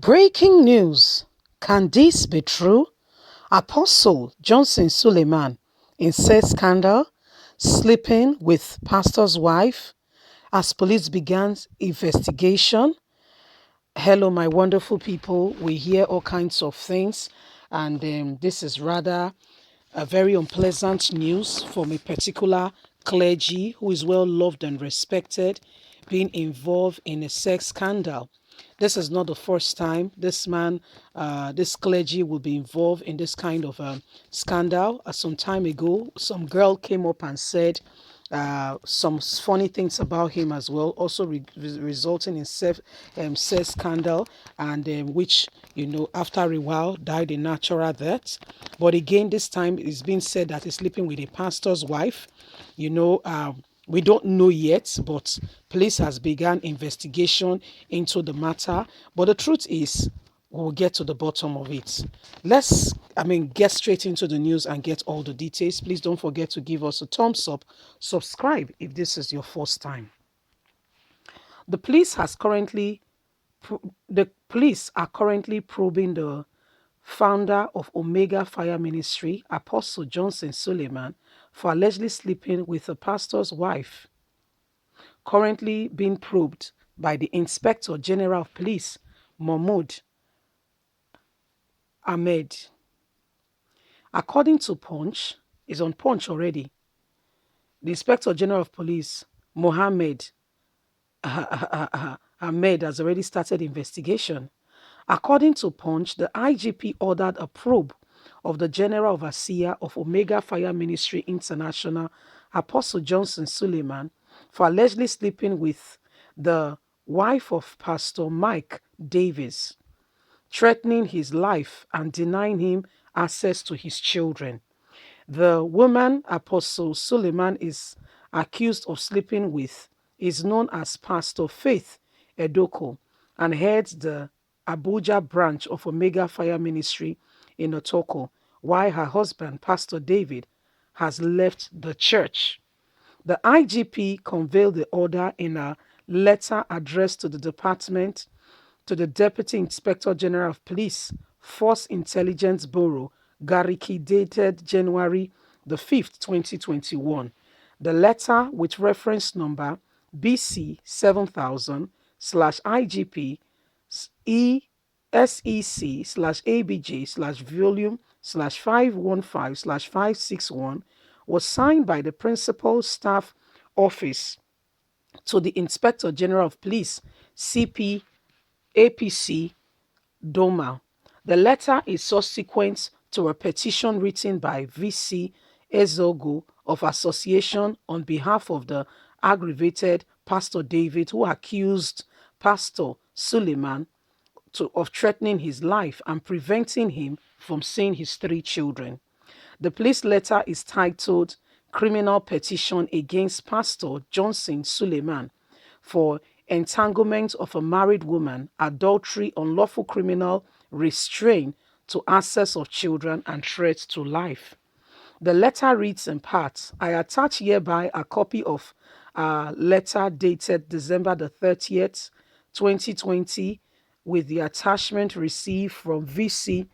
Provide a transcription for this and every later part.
Breaking news. Can this be true? Apostle Johnson Suleiman incest scandal, sleeping with pastor's wife as police began investigation. Hello, my wonderful people. We hear all kinds of things, and this is rather a very unpleasant news from a particular clergy who is well loved and respected being involved in a sex scandal. This is not the first time this man, this clergy will be involved in this kind of scandal. Some time ago, some girl came up and said some funny things about him as well, also resulting in sex scandal, and which, after a while died a natural death. But again, this time it's been said that he's sleeping with a pastor's wife. We don't know yet, but police has begun investigation into the matter. But the truth is, we'll get to the bottom of it. Let's, get straight into the news and get all the details. Please don't forget to give us a thumbs up, subscribe if this is your first time. The police are currently probing the founder of Omega Fire Ministry, Apostle Johnson Suleiman, for allegedly sleeping with a pastor's wife. Currently being probed by the Inspector General of Police, Mahmoud Ahmed. According to Punch, is on Punch already. The Inspector General of Police, Mohammed Ahmed, has already started investigation. According to Punch, the IGP ordered a probe of the General Overseer of Omega Fire Ministry International, Apostle Johnson Suleiman, for allegedly sleeping with the wife of Pastor Mike Davis, threatening his life and denying him access to his children. The woman Apostle Suleiman is accused of sleeping with is known as Pastor Faith Edoko and heads the Abuja branch of Omega Fire Ministry in Otoko, while her husband, Pastor David, has left the church. The IGP conveyed the order in a letter addressed to the department, to the Deputy Inspector General of Police, Force Intelligence Bureau, Gariki, dated January the 5th, 2021. The letter, with reference number BC 7000/IGP SEC/ABJ/volume/515/561, was signed by the Principal Staff Office to the Inspector General of Police, CP APC Doma. The letter is subsequent to a petition written by VC Ezogo of Association on behalf of the aggravated Pastor David, who accused Pastor Suleiman of threatening his life and preventing him from seeing his 3 children. The police letter is titled Criminal Petition Against Pastor Johnson Suleiman for Entanglement of a Married Woman, Adultery, Unlawful Criminal Restraint to Access of Children, and Threat to Life. The letter reads in part, I attach hereby a copy of a letter dated December the 30th, 2020, with the attachment received from VC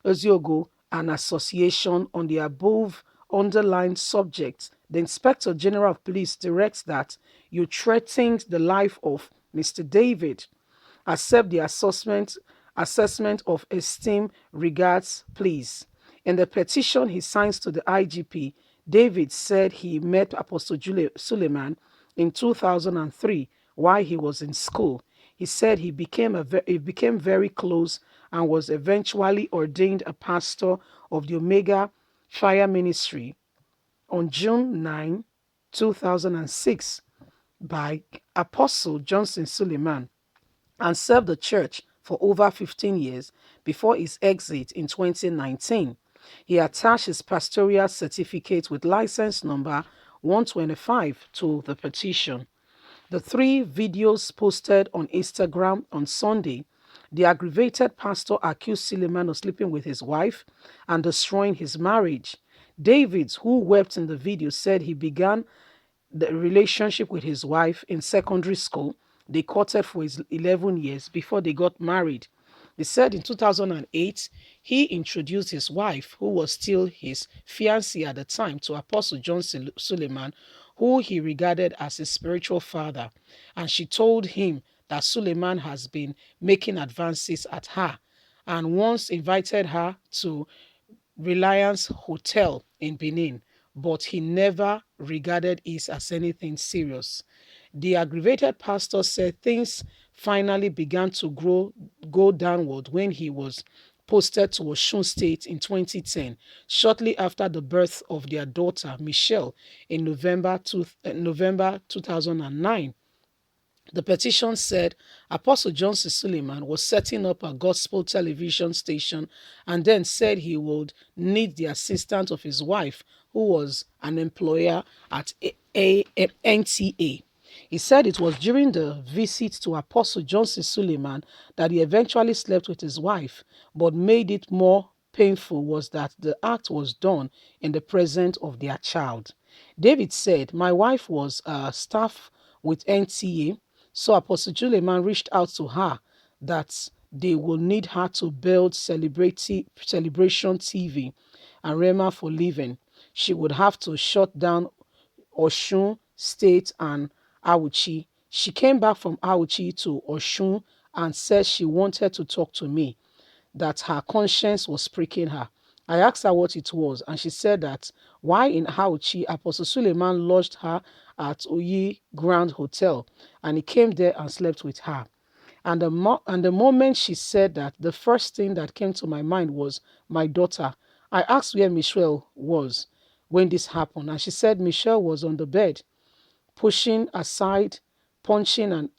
Eziogo and Association on the above underlined subject. The Inspector General of Police directs that you threatened the life of Mr. David. Accept the assessment of esteem. Regards, please. In the petition he signs to the IGP, David said he met Apostle Suleiman in 2003 while he was in school. He said he became very close and was eventually ordained a pastor of the Omega Fire Ministry on June 9, 2006 by Apostle Johnson Suleiman, and served the church for over 15 years before his exit in 2019. He attached his pastoral certificate with license number 125 to the petition. The 3 videos posted on Instagram on Sunday, the aggravated pastor accused Suleiman of sleeping with his wife and destroying his marriage. David, who wept in the video, said he began the relationship with his wife in secondary school. They courted for 11 years before they got married. They said in 2008, he introduced his wife, who was still his fiancée at the time, to Apostle John Suleiman, who he regarded as his spiritual father. And she told him that Suleiman has been making advances at her and once invited her to Reliance Hotel in Benin, but he never regarded it as anything serious. The aggravated pastor said things finally began to go downward when he was posted to Osun State in 2010, shortly after the birth of their daughter, Michelle, in November 2009. The petition said Apostle Johnson Suleiman was setting up a gospel television station and then said he would need the assistance of his wife, who was an employer at NTA. He said it was during the visit to Apostle Johnson Suleiman that he eventually slept with his wife, but made it more painful was that the act was done in the presence of their child. David said, "My wife was staff with NTA, so Apostle Suleiman reached out to her that they will need her to build Celebration TV and Rema for living. She would have to shut down Osun State and Auchi. She came back from Auchi to Osun and said she wanted to talk to me, that her conscience was pricking her. I asked her what it was, and she said that while in Auchi, Apostle Suleiman lodged her at Oyi Grand Hotel, and he came there and slept with her. And the moment she said that, the first thing that came to my mind was my daughter. I asked where Michelle was when this happened, and she said Michelle was on the bed, pushing aside, punching and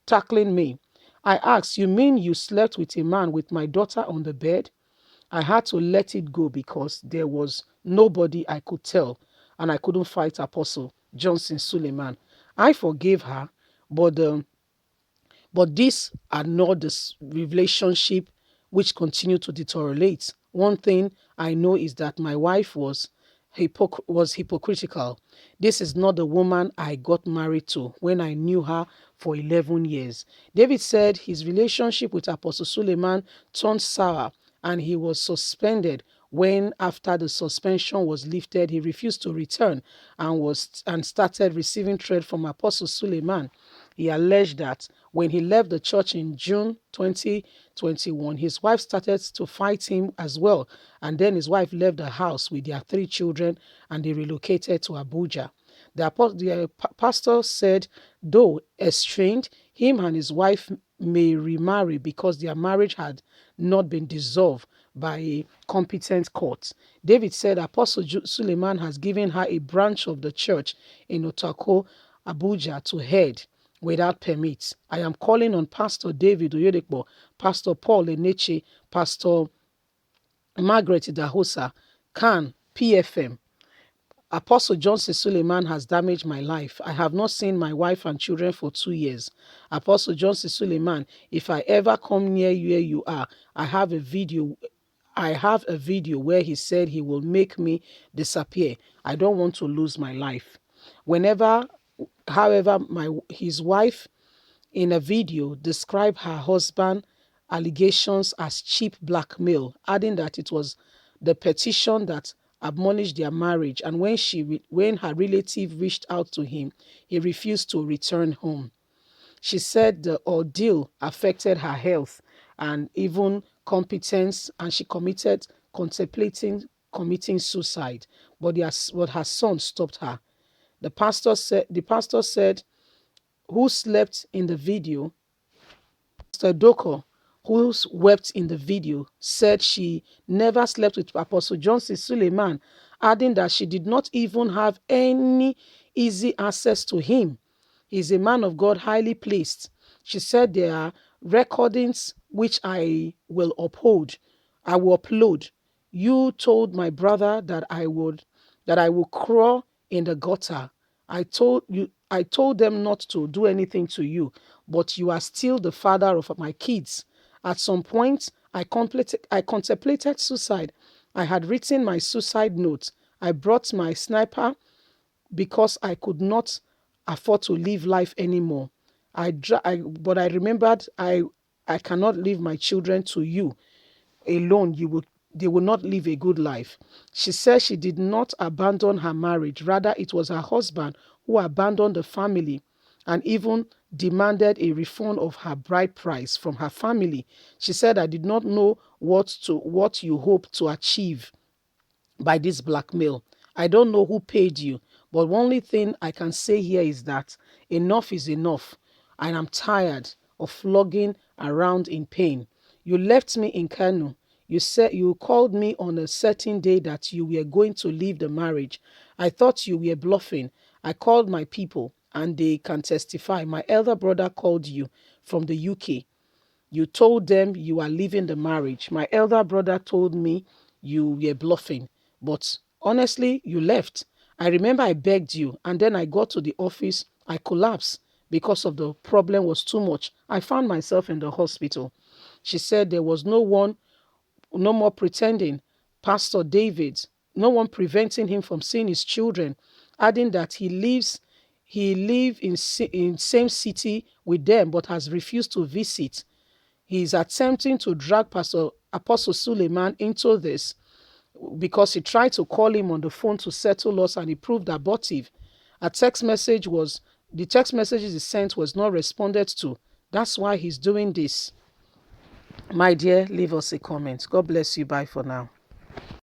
tackling me. I asked, you mean you slept with a man with my daughter on the bed? I had to let it go because there was nobody I could tell, and I couldn't fight Apostle Johnson Suleiman. I forgave her, but these are not the relationship which continue to deteriorate. One thing I know is that my wife was hypocritical. This is not the woman I got married to when I knew her for 11 years. David said his relationship with Apostle Suleiman turned sour and he was suspended. When after the suspension was lifted, he refused to return and started receiving threats from Apostle Suleiman. He alleged that when he left the church in June 2021, his wife started to fight him as well. And then his wife left the house with their 3 children and they relocated to Abuja. The pastor said, though estranged, him and his wife may remarry because their marriage had not been dissolved by a competent court. David said Apostle Suleiman has given her a branch of the church in Otako, Abuja to head without permits. I am calling on Pastor David Oyedepo, Pastor Paul Eneche, Pastor Margaret Idahosa, Khan, PFM. Apostle Johnson Suleiman has damaged my life. I have not seen my wife and children for 2 years. Apostle Johnson Suleiman, if I ever come near where you are, I have a video where he said he will make me disappear. I don't want to lose my life. However, his wife in a video described her husband allegations as cheap blackmail, adding that it was the petition that admonished their marriage, and when her relative reached out to him, he refused to return home. She said the ordeal affected her health and even competence, and she contemplating committing suicide, but her son stopped her. The pastor said, who slept in the video, Pastor Doko, who wept in the video, said she never slept with Apostle Johnson Suleiman, adding that she did not even have any easy access to him. He's a man of God, highly placed. She said there are recordings which I will upload. You told my brother that I would crawl in the gutter. I told them not to do anything to you, but you are still the father of my kids. At some point, I contemplated suicide. I had written my suicide note. I brought my sniper because I could not afford to live life anymore. But I remembered I cannot leave my children to you alone. They will not live a good life. She said she did not abandon her marriage. Rather, it was her husband who abandoned the family and even demanded a refund of her bride price from her family. She said, I did not know what you hope to achieve by this blackmail. I don't know who paid you, but only thing I can say here is that enough is enough, and I'm tired of flogging around in pain. You left me in Kanu. You said you called me on a certain day that you were going to leave the marriage. I thought you were bluffing. I called my people and they can testify. My elder brother called you from the UK. You told them you are leaving the marriage. My elder brother told me you were bluffing, but honestly, you left. I remember I begged you, and then I got to the office. I collapsed because of the problem was too much. I found myself in the hospital. She said there was no more pretending. Pastor David, no one preventing him from seeing his children, adding that he live in same city with them, but has refused to visit. He is attempting to drag Pastor Apostle Suleiman into this because he tried to call him on the phone to settle us and he proved abortive. The text messages he sent was not responded to. That's why he's doing this. My dear, leave us a comment. God bless you. Bye for now.